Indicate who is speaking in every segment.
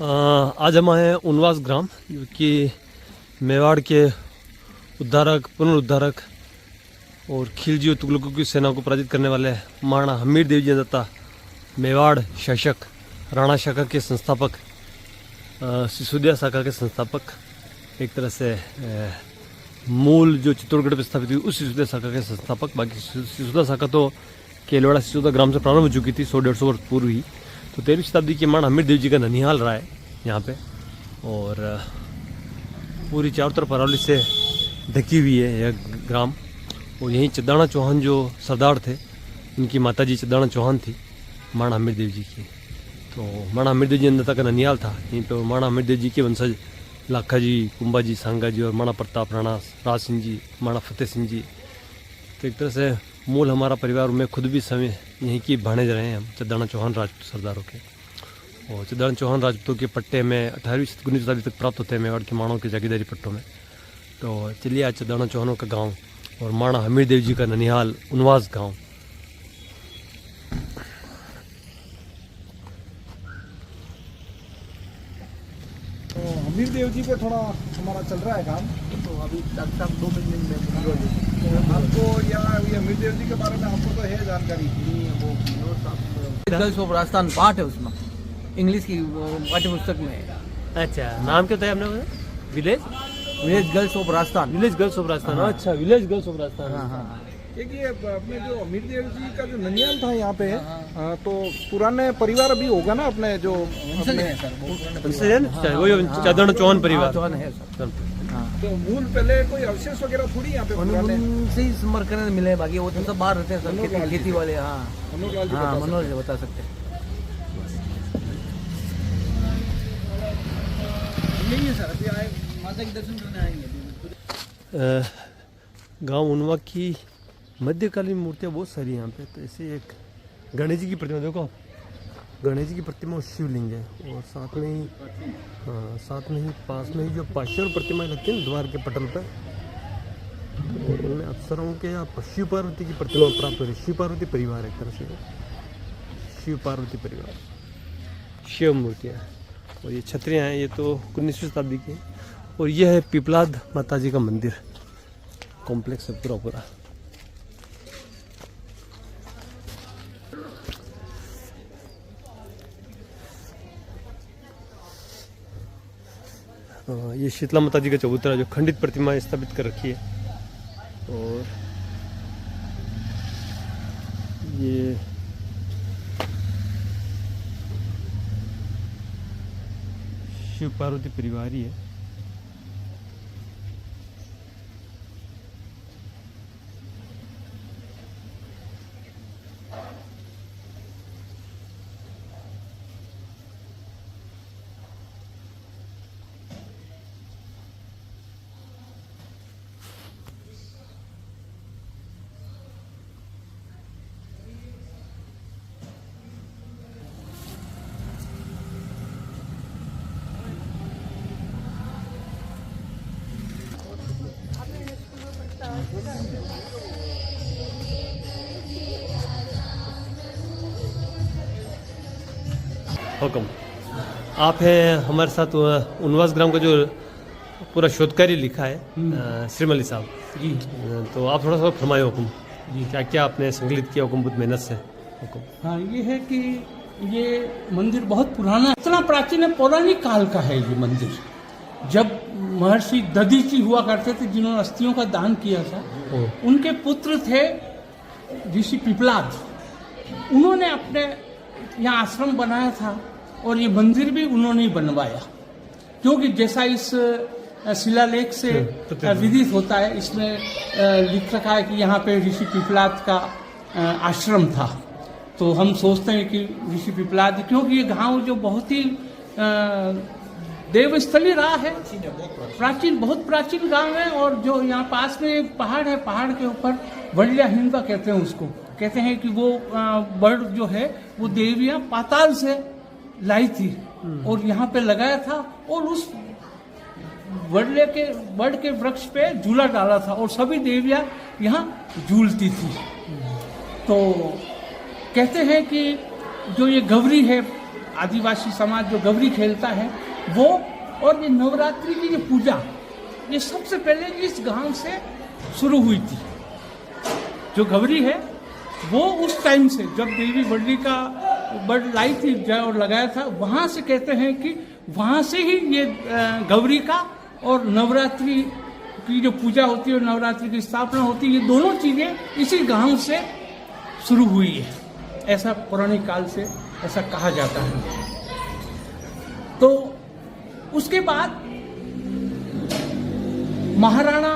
Speaker 1: आज हम आए हैं उनवास ग्राम, जो कि मेवाड़ के उद्धारक, पुनरुद्धारक और खिलजी और तुगलकों की सेना को पराजित करने वाले महाराणा हमीर देव जी दत्ता, मेवाड़ शासक, राणा शाखा के संस्थापक, सिसोदिया शाखा के संस्थापक, एक तरह से मूल जो चित्तौड़गढ़ पर स्थापित हुई उस सिसोदिया शाखा के संस्थापक। बाकी सिसोदिया शाखा तो केलवाड़ा सिसोदिया ग्राम से प्रारंभ हो चुकी थी 100-150 वर्ष पूर्व ही। तो 13वीं शताब्दी के महाराणा हमीर देव जी का ननिहाल रहा है यहाँ पे, और पूरी चारों तरफ अरावली से ढकी हुई है यह ग्राम। और यहीं चंदाना चौहान जो सरदार थे, उनकी माताजी चंदाना चौहान थी महाराणा हमीर देव जी की। तो महाराणा हमीर देव जी दत्ता का ननिहाल था यहीं पे। महाराणा हमीर देव जी के वंशज लाखा जी, कुंभा जी, सांगा जी और महाराणा प्रताप, राणा राज सिंह जी, महाराणा फतेह सिंह जी। तो एक तरह से मूल हमारा परिवार में खुद भी समय यहीं की भाणेज रहे हैं हम, चंदाना चौहान राजपूत सरदारों के। और चंदाना चौहान राजपूतों के पट्टे में 18वीं से 19वीं शताब्दी तक प्राप्त होते हैं मेवाड़ के माणों के जागीरदारी पट्टों में। तो चलिए आज चंदाना चौहानों का गाँव और महाराणा हमीर देव जी का ननिहाल उनवास गाँव।
Speaker 2: तो हमीर देव जी पे थोड़ा हमारा चल रहा है काम। तो अभी तक 2 महीने में आपको या ये हमीर देव जी के बारे में आपको तो है जानकारी? वो
Speaker 3: गर्ल्स ऑफ राजस्थान पार्ट है उसमें, इंग्लिश की पाठ्य पुस्तक में है।
Speaker 1: अच्छा, नाम क्या था आपने?
Speaker 3: Village girls of Rajasthan.
Speaker 1: Village girls of Rajasthan. अच्छा, विलेज गर्ल्स ऑफ राजस्थान।
Speaker 3: हाँ।
Speaker 2: एक ये अपने जो हमीर देव जी का जो ननियाल था यहाँ पे, तो पुराने परिवार अभी होगा ना अपने जो
Speaker 1: चंदाना चौहान परिवार
Speaker 3: है सर।
Speaker 2: तो मूल पहले कोई अवशेष वगैरह थोड़ी यहाँ पे पुराने
Speaker 3: उनसे ही संपर्क करने मिले, बाकी वो तो सब बाहर रहते हैं सर, खेती वाले। हाँ मनोहर जी बता सकते हैं। नहीं है सर, अभी आए माता के दर्शन करने आएंगे।
Speaker 1: गांव उनवा की मध्यकालीन मूर्तियाँ बहुत सारी यहाँ पे। तो ऐसे एक गणेश जी की प्रतिमा, देखो गणेश जी की प्रतिमा और शिवलिंग है, और साथ में ही पास में ही जो पार्श्व प्रतिमाएं लगती है ना द्वार के पटल पर, तो उनमें अप्सराओं के या शिव पार्वती की प्रतिमा प्राप्त हो रही है। शिव पार्वती परिवार एक तरह से, शिव पार्वती परिवार, शिव मूर्तियाँ। और ये छतरियाँ हैं, ये तो 19वीं शताब्दी की। और यह है पिपलाद माता जी का मंदिर कॉम्प्लेक्स है पूरा। ये शीतला माता जी का चबूतरा जो खंडित प्रतिमा स्थापित कर रखी है। और ये शिव पार्वती परिवार ही है। हुक्म, आप हैं हमारे साथ उनवास ग्राम का जो पूरा शोध कार्य लिखा है श्रीमली साहब जी। तो आप थोड़ा सा फरमाए हुक्म जी, क्या क्या आपने संकलित किया हुक्म बहुत मेहनत से? हुक्म।
Speaker 4: हाँ, ये है कि ये मंदिर बहुत पुराना, इतना प्राचीन है, पौराणिक काल का है ये मंदिर। जब महर्षि दधीची हुआ करते थे, जिन्होंने अस्थियों का दान किया था, उनके पुत्र थे ऋषि पिपलाद। उन्होंने अपने यहाँ आश्रम बनाया था, और ये मंदिर भी उन्होंने ही बनवाया, क्योंकि जैसा इस शिलालेख से विदित होता है, इसमें लिख रखा है कि यहाँ पे ऋषि पिपलाद का आश्रम था। तो हम सोचते हैं कि ऋषि पिपलाद, क्योंकि ये गांव जो बहुत ही देवस्थली रहा है, बहुत प्राचीन गांव है। और जो यहाँ पास में पहाड़ है, पहाड़ के ऊपर वड़िया हिंदवा कहते हैं उसको, कहते हैं कि वो बर्ड जो है वो देवियाँ पाताल से लाई थी और यहाँ पे लगाया था, और उस बर्ड के वृक्ष पे झूला डाला था, और सभी देवियाँ यहाँ झूलती थी। तो कहते हैं कि जो ये गौरी है आदिवासी समाज जो गौरी खेलता है वो, और ये नवरात्रि की ये पूजा ये सबसे पहले इस गांव से शुरू हुई थी। जो गौरी है वो उस टाइम से जब देवी बड़ी का बर्ड लाई थी और लगाया था, वहाँ से कहते हैं कि वहाँ से ही ये गौरी का और नवरात्रि की जो पूजा होती है और नवरात्रि की स्थापना होती है, ये दोनों चीज़ें इसी गांव से शुरू हुई है, ऐसा पौराणिक काल से ऐसा कहा जाता है। तो उसके बाद महाराणा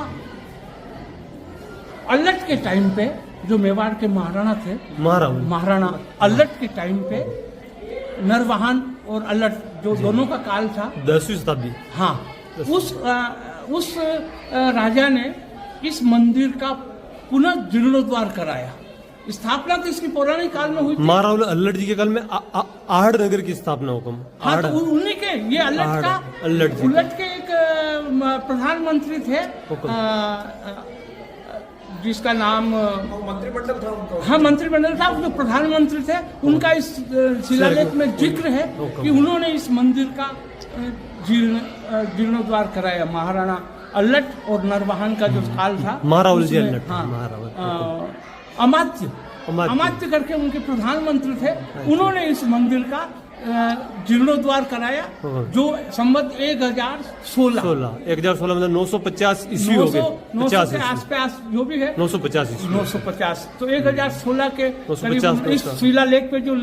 Speaker 4: अल्लट के टाइम पे, जो मेवाड़ के महाराणा थे, महाराणा अल्लट के टाइम पे नरवाहन और अल्लट जो दोनों का काल था
Speaker 1: 10वीं शताब्दी।
Speaker 4: हाँ, उस राजा ने इस मंदिर का पुनः जीर्णोद्वार कराया। स्थापना तो इसकी पौराणिक काल में हुई थी।
Speaker 1: महाराणा अल्लट जी के काल में आहड़ नगर की स्थापना हुकम।
Speaker 4: हाँ, तो उन्हीं के ये अल्लट के एक प्रधानमंत्री थे, जिसका नाम
Speaker 2: मंत्रिमंडल था उनका।
Speaker 4: हाँ, मंत्रिमंडल था, जो प्रधानमंत्री थे उनका इस शिलालेख में जिक्र है कि उन्होंने इस मंदिर का जीर्णोद्वार कराया। महाराणा अल्लट और नरवाहन का जो काल था, अमात्य करके उनके प्रधानमंत्री थे, उन्होंने इस मंदिर का जीर्णोद्वार कराया, जो संवत 1016
Speaker 1: मतलब 950 ईस्वी हो गए,
Speaker 4: 900 के आसपास जो भी है, 950। तो 1016 के करीब इस शिलालेख पे जो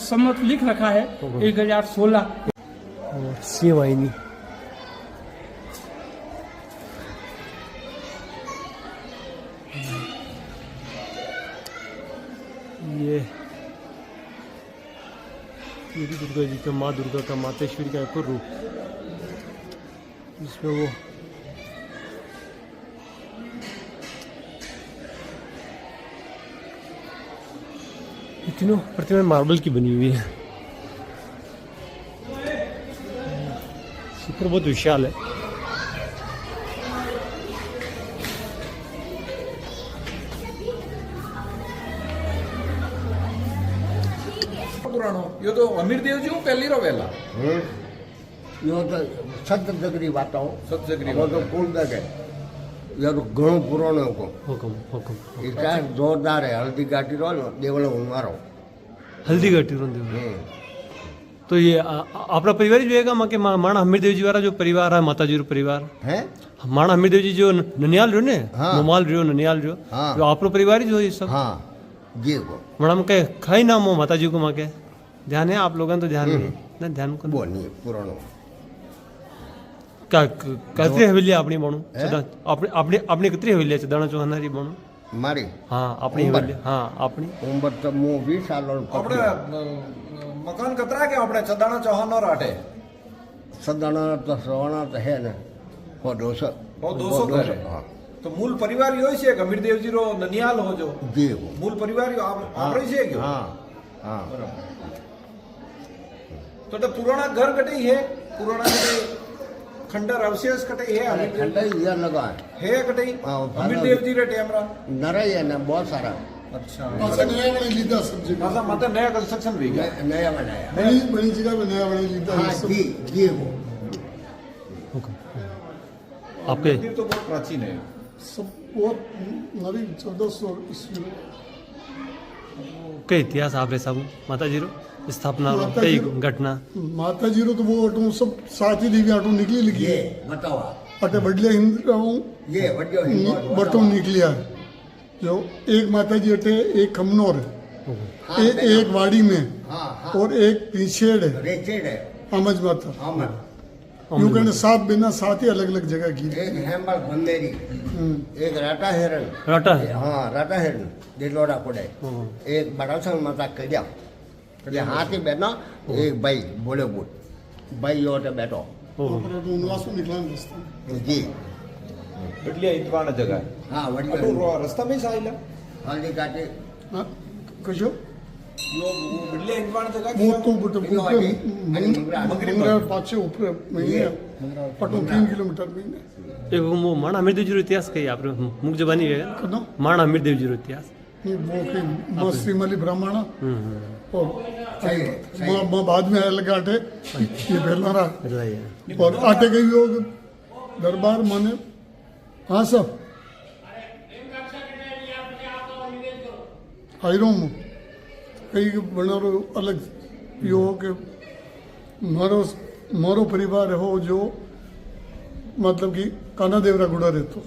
Speaker 4: संवत लिख रखा है 1016।
Speaker 1: सिंह वाहिनी ये भी दुर्गा जी का, माँ दुर्गा का, मातेश्वरी का एक और रूप, जिसमें वो तीनों प्रतिमा मार्बल की बनी हुई है। शिखर बहुत विशाल है।
Speaker 2: यो तो अमीर देव जी पहली रो वेला
Speaker 5: यो तो सत जगरी वाता हो,
Speaker 2: सत जगरी
Speaker 5: वो तो कौन दे के यो तो घणो पुराणो को
Speaker 1: हुकम
Speaker 5: इसका जोरदार है। हल्दी घाटी रो देवलो उमारो
Speaker 1: हल्दी घाटी रो। तो ये अपना परिवार जो है माँ के माणा हमीर देव जी वाला जो परिवार है, माता जी रो परिवार
Speaker 5: है,
Speaker 1: माणा हमीर देव जी जो ननियाल रहो ने,
Speaker 5: हाँ।
Speaker 1: मोमाल रहो, ननियाल रहो,
Speaker 5: हाँ।
Speaker 1: जो आपरो परिवार ही जो ये सब।
Speaker 5: हाँ जी को
Speaker 1: मैडम के खाई नाम हो माता जी को, माँ के ध्यान है आप लोगों तो ध्यान नहीं ना, ध्यान को
Speaker 5: वो नहीं पुराणो
Speaker 1: का कतरी हवेली अपनी बनू सदा अपनी अपनी कतरी हवेली सदाना चौहानारी बनू
Speaker 5: मारी।
Speaker 1: हाँ अपनी हवेली, हाँ अपनी
Speaker 5: उम्र तो मु 20 साल
Speaker 2: આપણે મકાન કતરા કે આપણે સદાણા ચૌહાણનો રાટે
Speaker 5: सदाना तो सवाना तो है ना वो 200
Speaker 2: घर है।
Speaker 5: हाँ
Speaker 2: તો મૂળ પરિવાર યો છે કે અમીર દેવજી રો નનિયાલ હો જો
Speaker 5: जी वो
Speaker 2: મૂળ પરિવાર યો આપણે છે કે
Speaker 5: हाँ हाँ
Speaker 2: તો તે પુરાણા ઘર કટઈ है, पुराना कटई खंडर अवशेष कटई है, अमीर देव
Speaker 5: ठंडा ही यार लगा
Speaker 2: है कटई
Speaker 5: हाँ,
Speaker 2: अमीर देव जी रे टेमरा।
Speaker 5: नरा ही है ना बहुत सारा।
Speaker 2: अच्छा
Speaker 6: पासा नया बने लीधा सब जगह
Speaker 2: मतलब मतलब नया कंस्ट्रक्शन भी गया
Speaker 5: नया बनाया
Speaker 6: बड़ी बड़ी जगह पे नया बने लीधा
Speaker 5: हाँ
Speaker 6: सब
Speaker 5: जी वो
Speaker 1: आपके
Speaker 2: मंदिर तो बहुत प्राचीन है।
Speaker 6: सब बहुत नवी 1400 ईस्वी में
Speaker 1: कई इतिहास आप रे सब माता जी रो स्थापना रो
Speaker 6: माता
Speaker 1: कई
Speaker 6: जी रो-
Speaker 1: घटना
Speaker 6: माता जी रो तो वो अटू सब साथी देवी अटू निकली लिखी
Speaker 5: ये
Speaker 6: है
Speaker 5: बताओ
Speaker 6: अटे बढ़िया हिंद रहूं
Speaker 5: ये वड्यो हिंदू
Speaker 6: बटू निकलिया है। जो एक माता जी अटे एक खमनोर है,
Speaker 5: हाँ,
Speaker 6: एक वाड़ी में
Speaker 5: हाँ हाँ
Speaker 6: और एक पीछेड़ है
Speaker 5: रेचेड है
Speaker 6: अमज माता।
Speaker 5: अमर
Speaker 6: यूं कहने सात बिना सात ही अलग अलग जगह की।
Speaker 5: एक हेमल बंदेरी एक राटा हेरन
Speaker 1: राटा है
Speaker 5: हाँ राटा हेरन दिलोड़ा पड़े एक बड़ा संग माता कड़िया ये हाथी बैठना एक भाई बोले बुट भाई योटे बैठो
Speaker 6: उनवास में निकला रास्ता
Speaker 5: जी
Speaker 2: એટલે ઇંતવાણ જગા
Speaker 5: हाँ वड्यो
Speaker 2: અટુ રસ્તા में સાઈલા
Speaker 5: हल्दी काटे
Speaker 6: हाँ कशो
Speaker 2: यो એટલે ઇંતવાણ જગા
Speaker 6: वो तो बुट
Speaker 5: मंगरा
Speaker 6: पाछे ऊपर महीने पटो 3 किलोमीटर महीने
Speaker 1: एक वो माणा हमीर देव जी रो इतिहास कई आप रे मुख जबानी है
Speaker 6: कनो
Speaker 1: माणा हमीर देव जी रो इतिहास
Speaker 6: ये वो की माँ श्रीमली ब्राह्मण और
Speaker 5: सही है, सही है।
Speaker 6: माँ बाद में आने लगे आटे ये बेलनारा
Speaker 1: बताइए।
Speaker 6: और आटे के योग दरबार माने हाँ सब आयरोम कई बनारो अलग यो के मारो मारो परिवार हो जो मतलब कि काना देवरा गुड़ा रहतो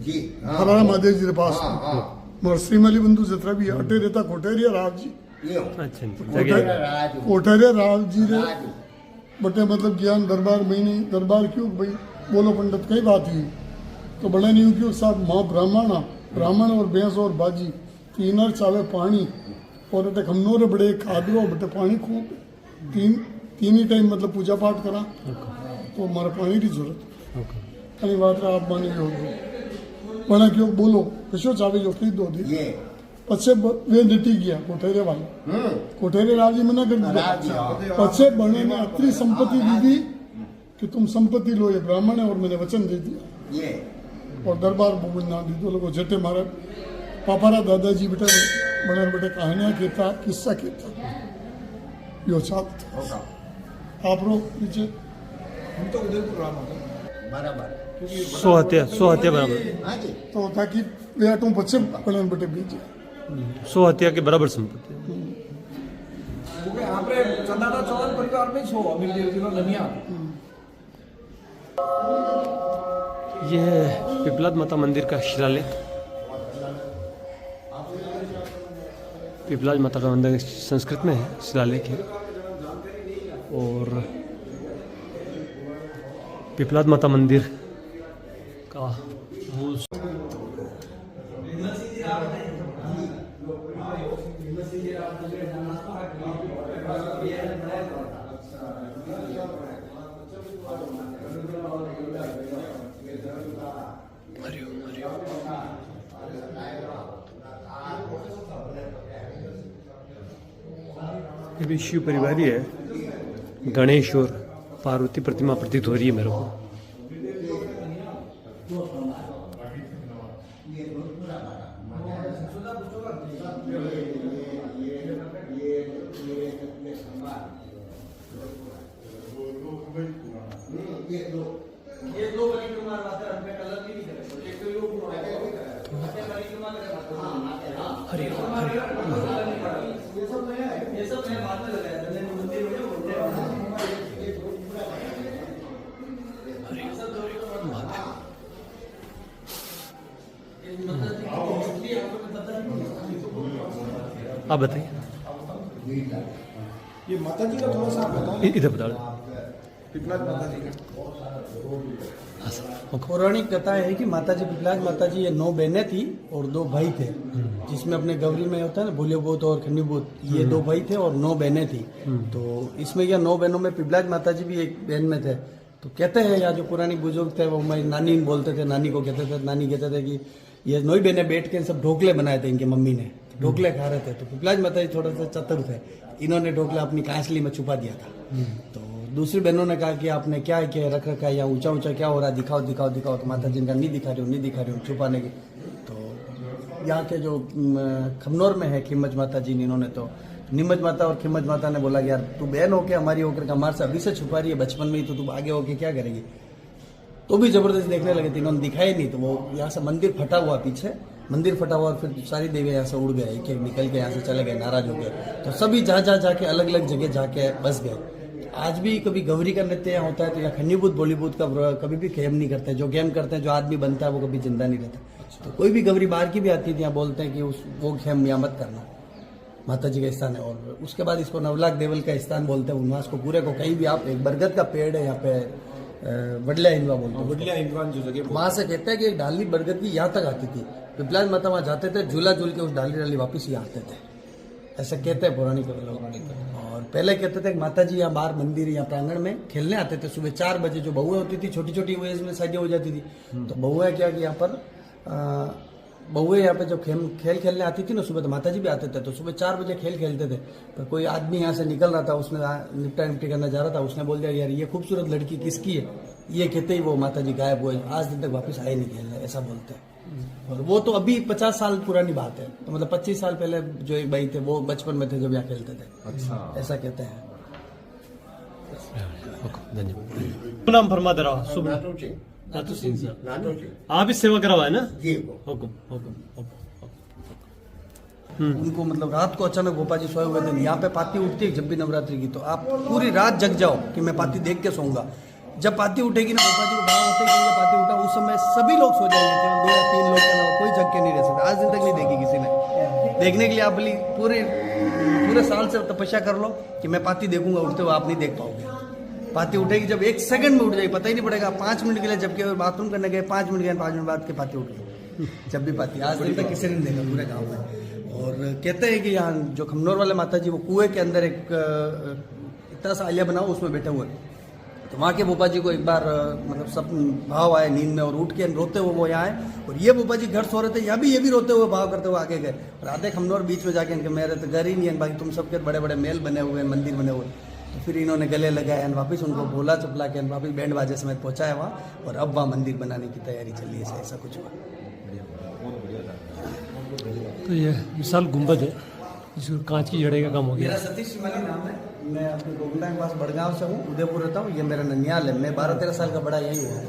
Speaker 5: जी हाँ
Speaker 6: हरारा महादेव जी के पास
Speaker 5: हाँ हाँ
Speaker 6: मोर श्रीमली बंधु जत्रा भी अटे रहता कोटेरिया राव जी
Speaker 5: यो
Speaker 1: अच्छा
Speaker 6: कोटे-
Speaker 5: राजू
Speaker 6: कोटेरिया राव जी रे
Speaker 5: राजू
Speaker 6: बटे मतलब ज्ञान दरबार में ही नहीं दरबार क्यों भाई बोलो पंडित कई बात हुई तो बड़े नहीं क्यों साथ माँ ब्राह्मण और भैंस और बाजी तीनर चावे पानी और अटे खमनोर बड़े खादरो बटे पानी खूब तीन ही टाइम मतलब पूजा पाठ करा तो हमारा पानी की जरूरत अरे बात आप माने होगी बना क्यों बोलो कशो चावे जो खरीद दो दी
Speaker 5: ये
Speaker 6: पछे वे निटी गया कोठेरे वाले कोठेरे राव जी मना कर दिया
Speaker 5: राज जी
Speaker 6: पछे बने ने इतनी संपत्ति दी थी कि तुम संपत्ति लो ये ब्राह्मण है और मैंने वचन दे दिया
Speaker 5: ये
Speaker 6: और दरबार बोल ना दी तो लोगों जटे मारा पापारा दादाजी बेटा बड़ा बेटे कहानियां कहता किस्सा कहता यो चाहत
Speaker 5: होगा
Speaker 6: आप लोग नीचे
Speaker 2: हम तो उदयपुर राम होता
Speaker 5: बराबर
Speaker 1: सो हत्या बराबर
Speaker 5: हाँ जी
Speaker 6: तो ताकि वे आटों पछे बड़े बेटे बीजे
Speaker 1: सो हत्या के बराबर संपत्ति।
Speaker 2: क्योंकि આપણે ચંદાના ચૌહાણ પરિવાર में છો अमीर देव जी નો લનિયા
Speaker 1: ये है पिपलाद माता मंदिर का शिलालेख। पिपलाद माता का मंदिर संस्कृत में है, शिलालेख है। और पिपलाद माता मंदिर का मूल ये भी शिव परिवार ही है। गणेश और पार्वती प्रतिमा प्रतीत हो रही है मेरे को। आप बताइए,
Speaker 2: ये माता जी का थोड़ा सा आप बताओ
Speaker 1: इधर बता दो।
Speaker 2: पिपलाद माता जी का
Speaker 1: हाँ सर, ओके।
Speaker 3: पौराणिक कथा है कि माताजी पिपलाज माताजी ये 9 बहनें थी और 2 भाई थे, जिसमें अपने गौरी में होता है ना भोलेबूत और खन्नीबूत, ये 2 भाई थे और 9 बहनें थी। तो इसमें क्या 9 बहनों में पिपलाज माताजी भी एक बहन में थे। तो कहते हैं या जो पुरानी बुजुर्ग थे वो हमारी नानी बोलते थे, नानी को कहते थे, नानी कहते थे कि ये 9 बहनें बैठ के सब ढोकले बनाए थे इनकी मम्मी ने, ढोकले खा रहे थे। तो पिपलाज माताजी थोड़ा सा चतुर थे, इन्होंने ढोकला अपनी कांसली में छुपा दिया था। तो दूसरी बहनों ने कहा कि आपने क्या किया, रख रखा है या ऊंचा ऊंचा क्या हो रहा है, दिखाओ दिखाओ दिखाओ। तो माता जी ने कहा नहीं दिखा रही हूँ छुपाने की। तो यहाँ के जो खमनौर में है खिमज माता जी, इन्होंने तो निमज माता और खिमज माता ने बोला कि यार तू बहन होके हमारी होकर हमारे से अभी से छुपा रही है, बचपन में ही तो तू आगे होके क्या करेगी। तो भी जबरदस्ती देखने लगे थे, इन्होंने दिखाई नहीं। तो वो यहाँ से मंदिर फटा हुआ, पीछे मंदिर फटा हुआ, और फिर सारी देवियाँ यहाँ से उड़ गए, एक एक निकल के यहाँ से चले गए, नाराज हो गए। तो सभी जाके अलग अलग जगह जाके बस गए। आज भी कभी गौरी का नृत्य यहाँ होता है तो या खन्नीबूत बॉलीवुड का कभी भी खेम नहीं करते। जो गेम करते हैं, जो आदमी बनता है वो कभी जिंदा नहीं रहता। तो कोई भी गौरी बाहर की भी आती थी, यहाँ बोलते हैं कि वो खेम यहाँ मत करना, माता जी का स्थान है। और उसके बाद इसको नवलाख देवल का स्थान बोलते हैं। उन्वास को पूरे को कहीं भी आप, एक बरगद का पेड़ है यहाँ पे, वडलिया हिंदवा बोलते हैं,
Speaker 2: वडलिया हिंदवान जो जगह
Speaker 3: वहां से कहते हैं कि एक डाली बरगद की यहाँ तक आती थी। पिपलाज माता वहां जाते थे, झूला झूल के उस डाली वापस यहाँ आते थे, ऐसा कहते हैं पौराणिक लोग। और पहले कहते थे कि माता जी यहाँ बाहर मंदिर या प्रांगण में खेलने आते थे सुबह 4 बजे। जो बहुएं होती थी, छोटी छोटी एज में शादी हो जाती थी, तो बहुएं क्या कि यहाँ पर बहुएं यहाँ पे जो खेल खेलने आती थी ना सुबह, तो माता जी भी आते थे। तो सुबह 4 बजे खेल खेलते थे। पर कोई आदमी यहाँ से निकल रहा था, उसने निपटा निपटी करना जा रहा था, उसने बोल दिया यार ये खूबसूरत लड़की किसकी है, ये कहते ही वो माता जी गायब हुए, आज दिन तक वापस आए नहीं खेलने, ऐसा बोलते हैं। और वो तो अभी 50 साल पुरानी बात है, तो मतलब 25 साल पहले जो एक भाई थे वो बचपन में थे जब यहाँ खेलते थे।
Speaker 2: अच्छा।
Speaker 3: ऐसा कहते हैं।
Speaker 1: धन्यवाद। नाम फरमा दे रहा शुभ
Speaker 5: नाटो सिंह,
Speaker 1: नाथू सिंह जी,
Speaker 5: नाटो सिंह
Speaker 1: आप ही सेवा करा हुआ है ना?
Speaker 5: जी।
Speaker 1: हुकुम हुकुम हुकुम।
Speaker 3: उनको मतलब रात को अचानक गोपा जी सोए हुए थे, यहाँ पे पाती उठती है जब भी नवरात्रि की, तो आप पूरी रात जग जाओ कि मैं पाती देख के सोऊंगा। जब पाती उठेगी ना, गोपा जी को भाव होता है कि ये पाती उठा, उस समय सभी लोग सो जाएंगे, केवल 2 या 3 लोग के अलावा कोई जग के नहीं रह सकता। आज दिन तक नहीं देखी किसी ने। देखने के लिए आप बोली पूरे साल से तपस्या कर लो कि मैं पाती देखूंगा, उठते हुए आप नहीं देख पाओगे। पाती उठेगी जब 1 सेकंड में उठ जाएगी, पता ही नहीं पड़ेगा। 5 मिनट के लिए जबकि बाथरूम करने गए 5 मिनट गए, 5 मिनट बाद के पाती उठ गई। जब भी पाती, आज दिन तक किसी ने नहीं देखा पूरे गाँव में। और कहते हैं कि यहाँ जो खमनोर वाले माता जी वो कुएं के अंदर एक इतना सा आलिया बना उसमें बैठे हुए, तो वहाँ के भोपा जी को एक बार मतलब सब भाव आए नींद में और उठ के रोते हुए वो यहाँ आए। और ये भोपा जी घर सो रहे थे, यहाँ भी ये भी रोते हुए भाव करते हुए आगे गए। और आधे खमनोर बीच में जाके इनके मेरे तो घर ही नहीं है, बाकी तुम सबके बड़े बड़े महल बने हुए हैं, मंदिर बने हुए। तो फिर इन्होंने गले लगाए, वापिस उनको बोला चपला के वापिस बैंड बाजे समेत पहुँचाया वहाँ, और अब वहाँ मंदिर बनाने की तैयारी चल रही है। ऐसा कुछ हुआ।
Speaker 1: तो ये विशाल गुंबद है जिसको कांच की जड़े का काम हो गया।
Speaker 3: मेरा सतीश शिवानी नाम है, मैं अपने गोविंदा के पास बड़गांव से हूँ, उदयपुर रहता हूँ। ये मेरा ननियाल है, मैं 12-13 साल का बड़ा यही हुआ।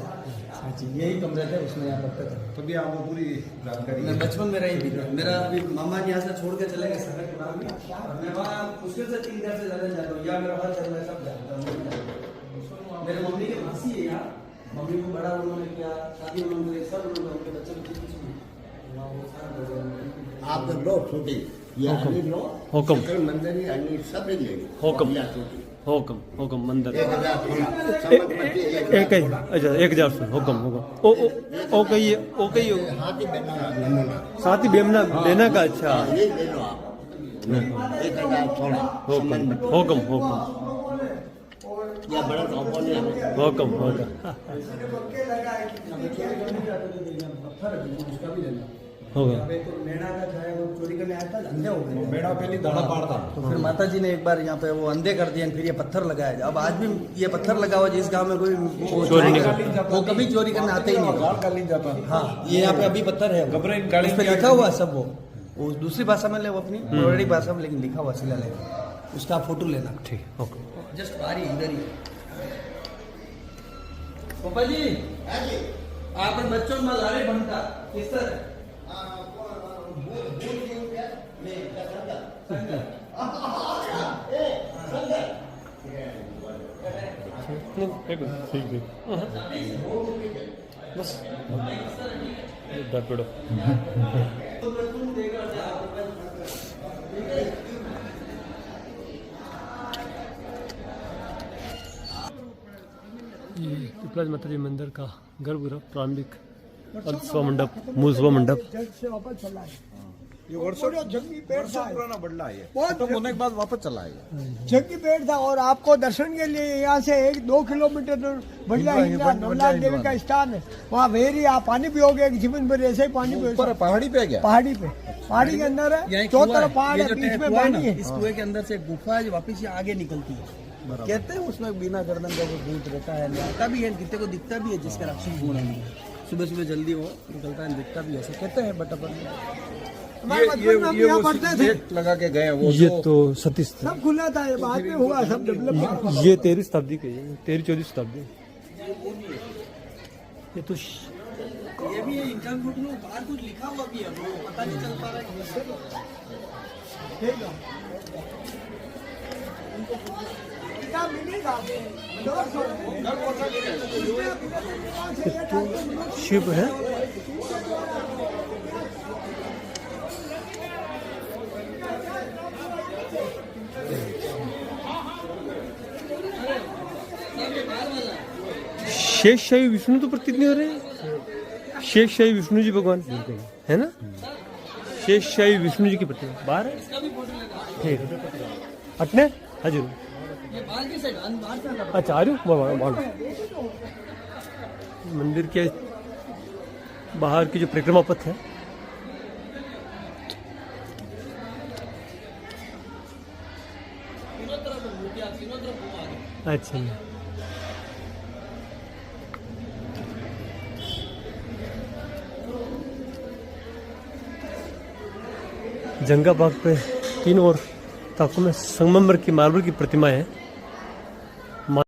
Speaker 3: जी, यही कमरे थे, उसमें यहाँ पढ़ते थे।
Speaker 2: तो भी आपको पूरी जानकारी
Speaker 3: मैं बचपन में रही थी। मेरा अभी मामा जी यहाँ से छोड़ के चले गए शहर के नाम में, और मैं वहाँ मुश्किल से 3 घर से ज़्यादा जाता हूँ। यहाँ मेरा हर चल मैं सब जानता हूँ। मेरे मम्मी की भाषी है यहाँ, मम्मी को बड़ा उन्होंने किया, शादी उन्होंने सब उन्होंने, उनके बच्चे बच्चे कुछ नहीं।
Speaker 5: आप तो लो छोटी ये हनी लो
Speaker 1: हुकुम।
Speaker 5: सकल मंदिर हनी सब ले
Speaker 1: हुकुम।
Speaker 5: या छोटी
Speaker 1: हुकुम हुकुम मंदिर
Speaker 5: 1000 थोड़ा समझ में
Speaker 1: एक ही अच्छा 1000 से हुकुम हुकुम ओ कहिए ओ कहिए
Speaker 5: हाथी बैठा नमूना
Speaker 1: साथ ही बेमना लेना का। अच्छा
Speaker 5: ये ले लो आप 1000 थोड़ा समझ में
Speaker 1: हुकुम हुकुम
Speaker 5: या बड़ा कंपनी है
Speaker 1: हुकुम हुकुम होगा।
Speaker 3: चोरी करने आया था, अंधे हो गए।
Speaker 2: मेरा पहले दाढ़ा पाड़ता।
Speaker 3: तो फिर माता जी ने एक बार यहाँ पे वो अंधे कर दिए, फिर ये पत्थर लगाया। अब आज भी ये पत्थर लगा हुआ, जिस गांव में कोई वो
Speaker 1: चोरी नहीं करता,
Speaker 3: वो कभी चोरी करने आते ही नहीं।
Speaker 2: गाड़ का नहीं जाता।
Speaker 3: हाँ, ये यहाँ पे अभी पत्थर है,
Speaker 2: घबराई गाड़ी
Speaker 3: उस पे लिखा हुआ है सब। वो दूसरी भाषा में ले, वो अपनी पुरानी भाषा में, लेकिन लिखा हुआ शिलालेख। उसका फोटो लेना।
Speaker 1: ठीक है ओके।
Speaker 3: जस्ट बारी इधर ही। पापा जी आप बच्चों में लारे बनता किस तरह
Speaker 1: ठीक है बस बैठो। ये पिपलाज माता जी मंदिर का गर्भगृह प्रारंभिक स्व मंडप, मूल स्व मंडप।
Speaker 2: ये वर्षों पुराना बदला है, खत्म होने के बाद वापस चला है।
Speaker 7: जंगी पेड़ था। और आपको दर्शन के लिए यहाँ से 1-2 किलोमीटर दूर बंडला हिंगला नवनाथ देवी का स्थान है, वहाँ वेरी आप पानी पियोगे, एक जीवन भर ऐसे ही पानी पियोगे।
Speaker 2: ऊपर पहाड़ी पे गया,
Speaker 7: पहाड़ी पे, पहाड़ी के अंदर है, चारों तरफ पहाड़ है, बीच में पानी है।
Speaker 3: इस कुएं के अंदर से एक गुफा है जो वापिस ये आगे निकलती है। कहते हैं उसमें बिना गर्दन का वो भूत रहता है, आता भी है, कितने को दिखता भी है, जिसका राक्षस गुण है। सुबह सुबह जल्दी वो निकलता है, दिखता भी ऐसा कहते हैं। बट अपन
Speaker 7: हमारे बचपन में हम यहाँ पढ़ते थे,
Speaker 2: गेट लगा के गए वो।
Speaker 1: ये तो 37
Speaker 7: सब खुला था, ये बाद में हुआ सब डेवलप।
Speaker 1: ये 13वीं शताब्दी के 13-14 शताब्दी। ये तो
Speaker 3: ये भी है इनका कुछ लोग बाहर कुछ लिखा हुआ भी है, वो पता नहीं चल पा रहा
Speaker 7: है।
Speaker 1: शिव है। शेषशाही विष्णु तो प्रतीत नहीं हो रहे। शेषशाही विष्णु जी भगवान है ना, शेषशाही विष्णु जी की प्रतिमा बाहर है। ठीक है हटने हाजिर। अच्छा आ रही मंदिर के बाहर की जो परिक्रमा पथ है, अच्छा जंगा बाग पे तीनों ओर ताकों में संगमरमर की मार्बल की प्रतिमाएं हैं।